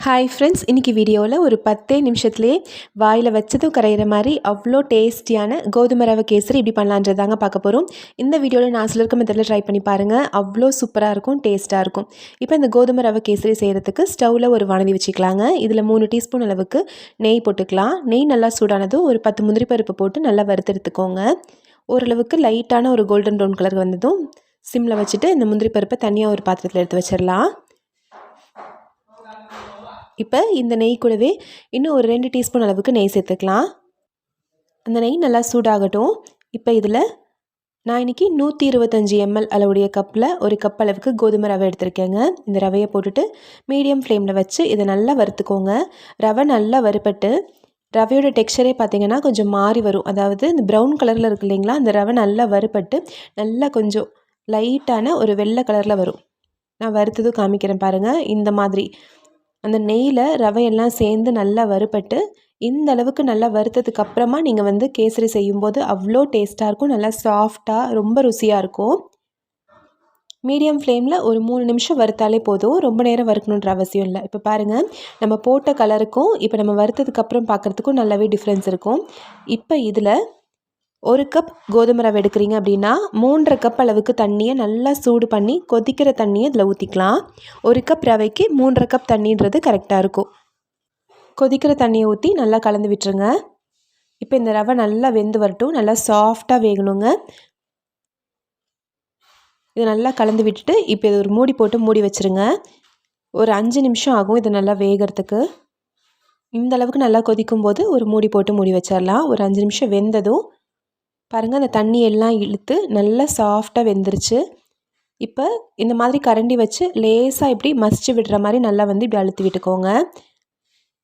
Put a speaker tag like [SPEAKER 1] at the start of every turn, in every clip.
[SPEAKER 1] Hi friends, இன்றைக்கி வீடியோவில் ஒரு 10 நிமிஷத்துலேயே வாயில் வச்சதும் கரையிற மாதிரி அவ்வளோ டேஸ்டியான கோதுமை ரவை கேசரி இப்படி பண்ணலான்றதாங்க பார்க்க போகிறோம். இந்த வீடியோவில் நான் சொல்லிருக்க மெத்தடில் ட்ரை பண்ணி பாருங்கள். அவ்வளோ சூப்பராக இருக்கும், டேஸ்ட்டாக இருக்கும். இப்போ இந்த கோதுமை ரவை கேசரி செய்கிறதுக்கு ஸ்டவ்வில் ஒரு வானதி வச்சுக்கலாங்க. இதில் 3 டீஸ்பூன் அளவுக்கு நெய் போட்டுக்கலாம். நெய் நல்லா சூடானதும் ஒரு 10 முந்திரி பருப்பு போட்டு நல்லா வறுத்தெடுத்துக்கோங்க. ஓரளவுக்கு லைட்டான ஒரு கோல்டன் ப்ரௌன் கலர் வந்ததும் சிம்மில் வச்சுட்டு இந்த முந்திரி பருப்பை தனியாக ஒரு பாத்திரத்தில் எடுத்து வச்சிடலாம். இப்போ இந்த நெய் கூடவே இன்னும் ஒரு 2 டீஸ்பூன் அளவுக்கு நெய் சேர்த்துக்கலாம். அந்த நெய் நல்லா சூடாகட்டும். இப்போ இதில் நான் இன்றைக்கி 125 ml அளவுடைய கப்பில் ஒரு கப் அளவுக்கு கோதுமை ரவை எடுத்திருக்கேங்க. இந்த ரவையை போட்டுட்டு மீடியம் ஃப்ளேமில் வச்சு இதை நல்லா வறுத்துக்கோங்க. ரவை நல்லா வறுபட்டு ரவையோட டெக்ஸ்சரே பார்த்திங்கன்னா கொஞ்சம் மாறி வரும். அதாவது இந்த ப்ரௌன் கலரில் இருக்குது இல்லைங்களா, அந்த ரவை நல்லா வறுபட்டு நல்லா கொஞ்சம் லைட்டான ஒரு வெள்ளை கலரில் வரும். நான் வறுத்ததும் காமிக்கிறேன் பாருங்கள். இந்த மாதிரி அந்த நெய்யில் ரவையெல்லாம் சேர்ந்து நல்லா வறுபட்டு இந்த அளவுக்கு நல்லா வறுத்ததுக்கு அப்புறமா நீங்கள் கேசரி செய்யும்போது அவ்வளோ டேஸ்ட்டாக இருக்கும். நல்லா சாஃப்டாக ரொம்ப ருசியாக இருக்கும். மீடியம் ஃப்ளேமில் ஒரு 3 நிமிஷம் வறுத்தாலே போதும். ரொம்ப நேரம் வறுக்கணுன்ற அவசியம் இல்லை. இப்போ பாருங்கள், நம்ம போட்ட கலருக்கும் இப்போ நம்ம வறுத்ததுக்கப்புறம் பார்க்குறதுக்கும் நல்லாவே டிஃப்ரென்ஸ் இருக்கும். இப்போ இதில் 1 கப் கோதுமை ரவை எடுக்கிறீங்க அப்படின்னா 3.5 கப் அளவுக்கு தண்ணியை நல்லா சூடு பண்ணி கொதிக்கிற தண்ணியை இதில் ஊற்றிக்கலாம். 1 கப் ரவைக்கு 3.5 கப் தண்ணின்றது கரெக்டாக இருக்கும். கொதிக்கிற தண்ணியை ஊற்றி நல்லா கலந்து விட்டுருங்க. இப்போ இந்த ரவை நல்லா வெந்து வரட்டும். நல்லா சாஃப்டாக வேகணுங்க. இதை நல்லா கலந்து விட்டுட்டு இப்போ இது ஒரு மூடி போட்டு மூடி வச்சுருங்க. ஒரு 5 நிமிஷம் ஆகும் இது நல்லா வேகிறதுக்கு. இந்த அளவுக்கு நல்லா கொதிக்கும் போது ஒரு மூடி போட்டு மூடி வச்சிடலாம். ஒரு 5 நிமிஷம் வெந்ததும் பாருங்கள், அந்த தண்ணி எல்லாம் இழுத்து நல்லா சாஃப்டாக வெந்துருச்சு. இப்போ இந்த மாதிரி கரண்டி வச்சு லேசாக இப்படி மசிச்சு விடுற மாதிரி நல்லா இப்படி அழுத்தி விட்டுக்கோங்க.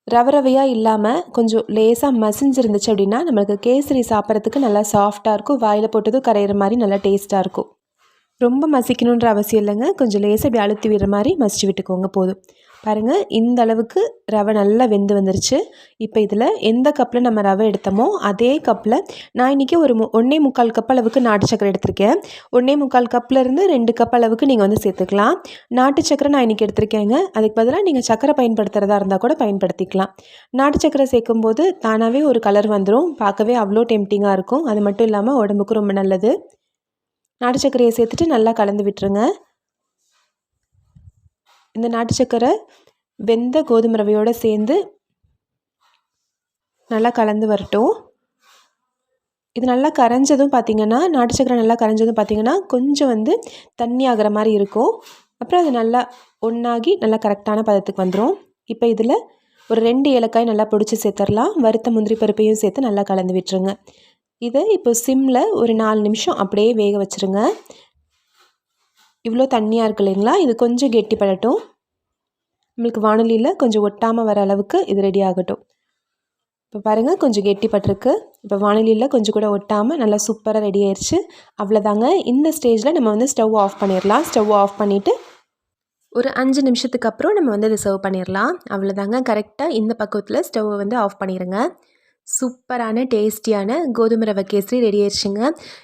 [SPEAKER 1] ரவையாக இல்லாமல் கொஞ்சம் லேசாக மசிஞ்சிருந்துச்சு அப்படின்னா நம்மளுக்கு கேசரி சாப்பிட்றதுக்கு நல்லா சாஃப்டாக இருக்கும். வாயில் போட்டதும் கரையிற மாதிரி நல்லா டேஸ்ட்டாக இருக்கும். ரொம்ப மசிக்கணுன்ற அவசியம் இல்லைங்க. கொஞ்சம் லேசாக இப்படி அழுத்தி விடுற மாதிரி மசிச்சு விட்டுக்கோங்க போதும். பாருங்கள், இந்த அளவுக்கு ரவை நல்லா வெந்து வந்துருச்சு. இப்போ இதில் எந்த கப்பில் நம்ம ரவை எடுத்தோமோ அதே கப்பில் நான் இன்றைக்கி ஒரு 1.25 கப் அளவுக்கு நாட்டு சக்கரை எடுத்திருக்கேன். 1.25 கப்லேருந்து 2 கப் அளவுக்கு நீங்கள் சேர்த்துக்கலாம். நாட்டு சக்கரை நான் இன்றைக்கி எடுத்திருக்கேங்க. அதுக்கு பதிலாக நீங்கள் சக்கரை பயன்படுத்துகிறதா இருந்தால் கூட பயன்படுத்திக்கலாம். நாட்டு சக்கரை சேர்க்கும்போது தானாகவே ஒரு கலர் வந்துடும். பார்க்கவே அவ்வளோ டெம்டிங்காக இருக்கும். அது மட்டும் இல்லாமல் உடம்புக்கு ரொம்ப நல்லது. நாட்டு சர்க்கரையை சேர்த்துட்டு நல்லா கலந்து விட்டுருங்க. இந்த நாட்டு சர்க்கரை வெந்த கோதுமை ரவையோடு சேர்ந்து நல்லா கலந்து வரட்டும். இது நல்லா கரைஞ்சதும் பார்த்திங்கன்னா, நாட்டு சர்க்கரை நல்லா கரைஞ்சதும் பார்த்திங்கன்னா கொஞ்சம் தண்ணி ஆகிற மாதிரி இருக்கும். அப்புறம் அது நல்லா ஒன்றாகி நல்லா கரெக்டான பதத்துக்கு வந்துடும். இப்போ இதில் ஒரு 2 ஏலக்காய் நல்லா பிடிச்சி சேர்த்துடலாம். வறுத்த முந்திரி பருப்பையும் சேர்த்து நல்லா கலந்து விட்டுருங்க. இதை இப்போ சிம்மில் ஒரு 4 நிமிஷம் அப்படியே வேக வச்சுருங்க. இவ்வளோ தண்ணியாக இருக்கு இல்லைங்களா, இது கொஞ்சம் கெட்டிப்படட்டும். நம்மளுக்கு வானொலியில் கொஞ்சம் ஒட்டாமல் வர அளவுக்கு இது ரெடி ஆகட்டும். இப்போ பாருங்கள், கொஞ்சம் கெட்டிப்பட்டிருக்கு. இப்போ வானொலியில் கொஞ்சம் கூட ஒட்டாமல் நல்லா சூப்பராக ரெடி ஆயிடுச்சு. அவ்வளோதாங்க. இந்த ஸ்டேஜில் நம்ம ஸ்டவ் ஆஃப் பண்ணிடலாம். ஸ்டவ் ஆஃப் பண்ணிவிட்டு ஒரு 5 நிமிஷத்துக்கு அப்புறம் நம்ம இதை சர்வ் பண்ணிடலாம். அவ்வளோதாங்க. கரெக்டாக இந்த பக்கத்தில் ஸ்டவ்வை ஆஃப் பண்ணிடுங்க. சூப்பரான டேஸ்டியான கோதுமை ரவை கேசரி ரெடி ஆயிடுச்சுங்க.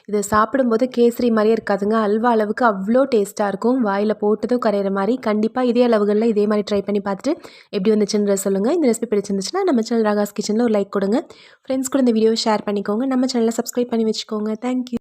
[SPEAKER 1] இதை சாப்பிடும்போது கேசரி மாதிரியே இருக்காதுங்க. அல்வா அளவுக்கு அவ்வளோ டேஸ்ட்டாக இருக்கும். வாயில் போட்டதும் கரையிற மாதிரி. கண்டிப்பாக இதே அளவுகளில் இதே மாதிரி ட்ரை பண்ணி பார்த்துட்டு எப்படி வந்துச்சுன்ற சொல்லுங்கள். இந்த ரெசிபி பிடிச்சிருந்துச்சுன்னா நம்ம சேனல் ராகாஸ் கிச்சனில் ஒரு லைக் கொடுங்க. ஃப்ரெண்ட்ஸ் கூட இந்த வீடியோவை ஷேர் பண்ணிக்கோங்க. நம்ம சேனலை சப்ஸ்கிரைப் பண்ணி வச்சுக்கோங்க. தேங்க்யூ.